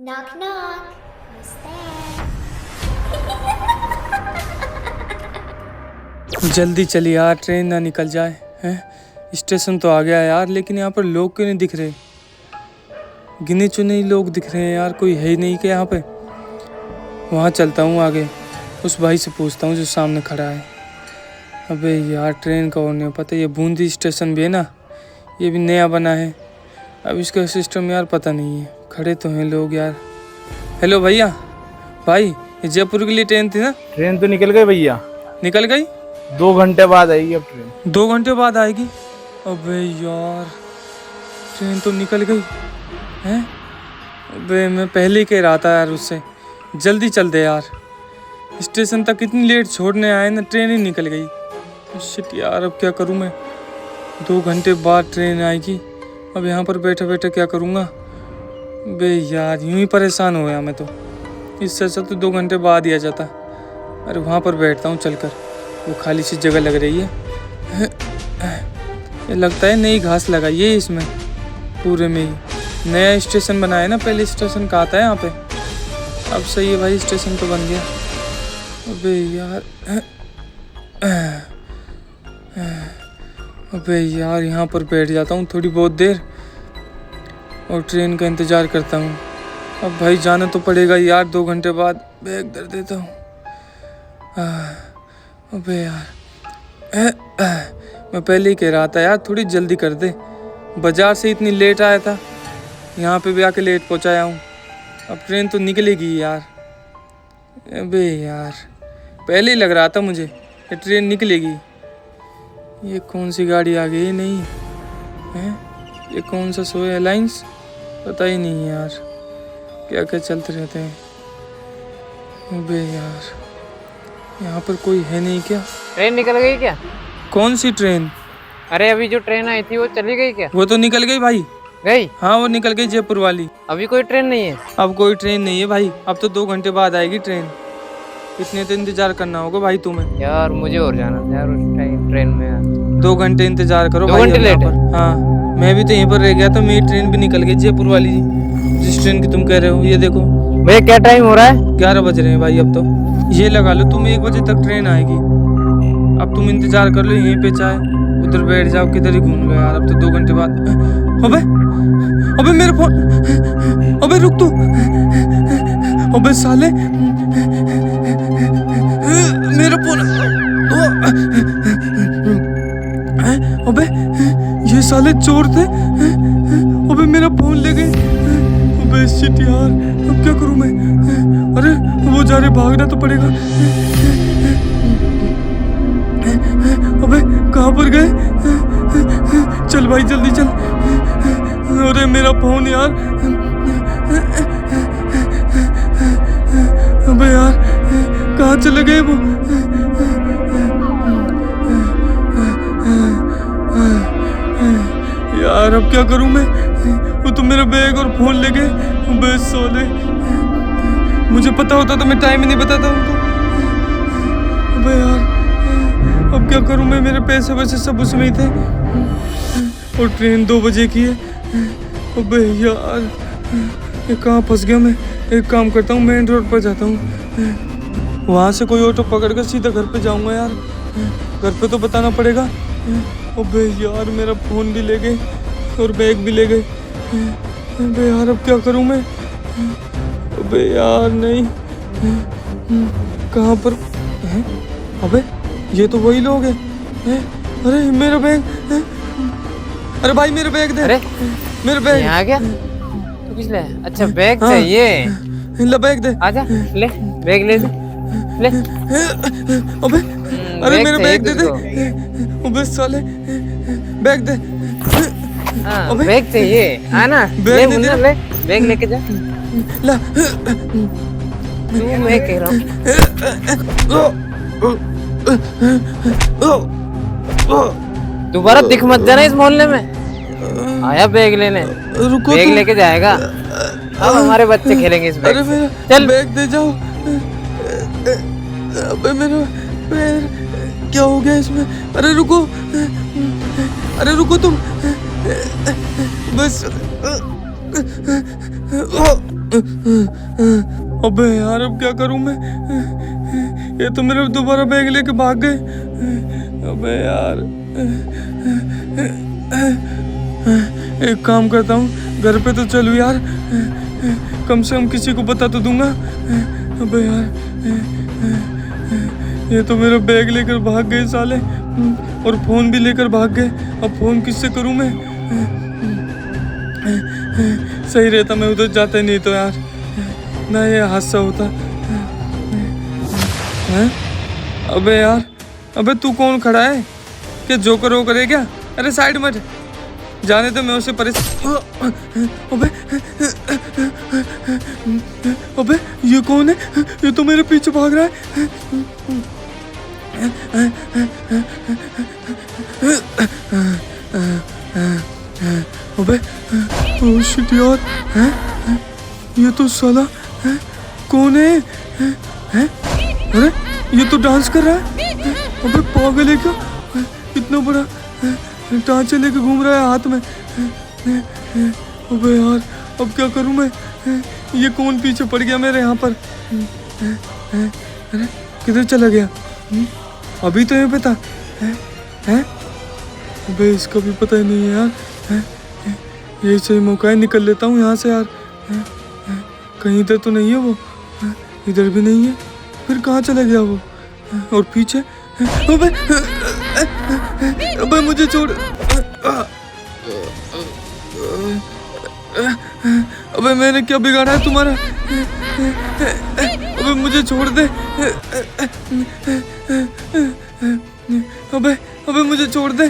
Knock knock. Who's there? जल्दी चल यार, ट्रेन ना निकल जाए। हैं, स्टेशन तो आ गया यार, लेकिन यहाँ पर लोग क्यों नहीं दिख रहे? गिने चुने ही लोग दिख रहे हैं यार, कोई है ही नहीं क्या यहाँ पे? वहाँ चलता हूँ आगे, उस भाई से पूछता हूँ जो सामने खड़ा है। अबे यार, ट्रेन का और नहीं पता। ये बूंदी स्टेशन भी है ना, ये भी नया बना है। अब इसका सिस्टम यार पता नहीं है। खड़े तो हैं लोग यार। हेलो भैया, भाई ये जयपुर के लिए ट्रेन थी ना? ट्रेन तो निकल गई भैया, निकल गई? 2 घंटे बाद आएगी अब ट्रेन। 2 घंटे बाद आएगी? अबे यार, ट्रेन तो निकल गई हैं। अबे मैं पहले ही कह रहा था यार उससे, जल्दी चल दे यार। स्टेशन तक इतनी लेट छोड़ने आए ना, ट्रेन ही निकल गई। शिट यार, अब क्या करूँ मैं? 2 घंटे बाद ट्रेन आएगी, अब यहाँ पर बैठे बैठे क्या करूँगा? बे यार, यूं ही परेशान हो गया मैं तो। इससे अच्छा तो 2 घंटे बाद ही आ जाता। अरे वहाँ पर बैठता हूँ चलकर, वो खाली सी जगह लग रही है। ये लगता है नई घास लगाई है इसमें, पूरे में ही नया स्टेशन बनाया है ना। पहले स्टेशन कहाँ था यहाँ पे? अब सही है भाई, स्टेशन तो बन गया। अबे यार, अबे यार, यहाँ पर बैठ जाता हूँ थोड़ी बहुत देर और ट्रेन का इंतज़ार करता हूँ। अब भाई जाना तो पड़ेगा यार 2 घंटे बाद। बैग धर देता हूँ। अबे यार, मैं पहले ही कह रहा था यार, थोड़ी जल्दी कर दे। बाजार से इतनी लेट आया था, यहाँ पे भी आके लेट पहुँचाया हूँ। अब ट्रेन तो निकलेगी यार। अबे यार, पहले ही लग रहा था मुझे कि ट्रेन निकलेगी। ये कौन सी गाड़ी आ गई? नहीं है, ये कौन सा सो एयरलाइंस? पता ही नहीं यार, क्या क्या चलते रहते हैं। अबे यार, यहाँ पर कोई है नहीं क्या? ट्रेन निकल गई क्या? कौन सी ट्रेन? अरे अभी जो ट्रेन आई थी वो चली गई क्या? वो तो निकल गई भाई। गई? हाँ, वो निकल गई जयपुर वाली। अभी कोई ट्रेन नहीं है? अब कोई ट्रेन नहीं है भाई, अब तो 2 घंटे बाद आएगी ट्रेन। इतने तो इंतजार करना होगा भाई तुम्हें। यार मुझे और जाना था यार उस टाइम ट्रेन में यार। 2 घंटे इंतजार करो 2 भाई। घंटे अब यहाँ लेट पर, हाँ, मैं भी तो यहीं पर रह गया था। मेरी ट्रेन भी निकल गई जयपुर वाली, जिस ट्रेन की तुम कह रहे हो। ये देखो भैया क्या टाइम हो रहा है? 11 बज रहे हैं भाई अब तो। ये लगा लो तुम, 1 बजे तक ट्रेन आएगी। अब तुम इंतजार कर लो यहीं पे, चाहे उधर बैठ जाओ, किधर ही घूम लो यार। अब तो 2 घंटे बाद। अबे अबे मेरा फोन, अबे रुक तू। अबे साले, मेरा फोन। अबे ये साले चोर थे। अबे मेरा फोन ले गए। अबे शिट यार, अब क्या करूं मैं? अरे वो जा रहे, भागना तो पड़ेगा। अबे कहाँ पर गए? चल भाई जल्दी चल। अरे मेरा फोन यार। अबे यार, कहाँ चले गए वो? यार अब क्या करूं मैं? वो तो मेरा बैग और फोन ले गए। अबे साले, मुझे पता होता तो मैं टाइम ही नहीं बताता उनको। अबे यार, अब क्या करूं मैं? मेरे पैसे वैसे सब उसमें ही थे और ट्रेन 2 बजे की है। अबे यार, ये कहाँ फंस गया मैं? एक काम करता हूँ, मेन रोड पर जाता हूँ, वहाँ से कोई ऑटो पकड़कर सीधा घर पे जाऊँगा यार। घर पे तो बताना पड़ेगा। अबे यार, मेरा फ़ोन भी ले गए और बैग भी ले गए। अबे यार, अब क्या करूँ मैं? अबे यार नहीं, कहाँ पर है? अबे ये तो वही लोग हैं। अरे मेरा बैग, अरे भाई मेरा बैग दे। अरे मेरा बैग यहाँ आ गया तो किस लिए? अच्छा बैग चाहिए, ले बैग दे। आजा ले बैग ले ले। अबे अरे मेरा बैग दे दे। तुझको। अबे साले, बैग दे। हाँ, अबे बैग चाहिए, आना बैग ले दे मुन्ना, दे। ले बैग लेके जा। ला। तू मैं कह रहा हूँ दोबारा दिख मत जाना इस मोहल्ले में। आया बैग लेने, रुको बैग तुम। लेके जाएगा। अब हमारे बच्चे खेलेंगे इस बैग अरे से। मेरा चल बैग दे जाओ। अबे मेरा पैर, क्या हो गया इसमें? अरे रुको, अरे रुको तुम बस। अबे यार अब क्या करूं मैं? ये तो मेरे दोबारा बैग लेके भाग गए। अबे यार एक काम करता हूँ, घर पे तो चलूँ यार, कम से कम किसी को बता तो दूंगा। अबे यार ये तो मेरा बैग लेकर भाग गए साले, और फोन भी लेकर भाग गए। अब फोन किससे करूं मैं? सही रहता मैं उधर जाता ही नहीं तो यार, ना ये हादसा होता। हैं? अबे यार, अबे तू कौन खड़ा है? क्या जोकर वोकर है क्या? अरे साइड में जाने तो, मैं उसे परेशान। अबे अबे ये कौन है? ये तो मेरे पीछे भाग रहा है। अबे ओह शिट यार, हैं? ये तो साला हैं? कौन है? हैं? अरे ये तो डांस कर रहा है। अबे पागल है क्या? इतना बड़ा टांचे लेके घूम रहा है हाथ में। अबे यार अब क्या करूं मैं? ये कौन पीछे पड़ गया मेरे यहाँ पर? अरे किधर चला गया? अभी तो यहाँ पे था। हैं? अबे इसका भी पता ही नहीं है यार। यही सही मौका है, निकल लेता हूँ यहाँ से यार। कहीं इधर तो नहीं है वो, इधर भी नहीं है, फिर कहाँ चला गया वो? और पीछे अबे अबे मुझे छोड़। अबे मैंने क्या बिगाड़ा है तुम्हारा? अबे मुझे छोड़ दे। अबे अबे मुझे छोड़ दे।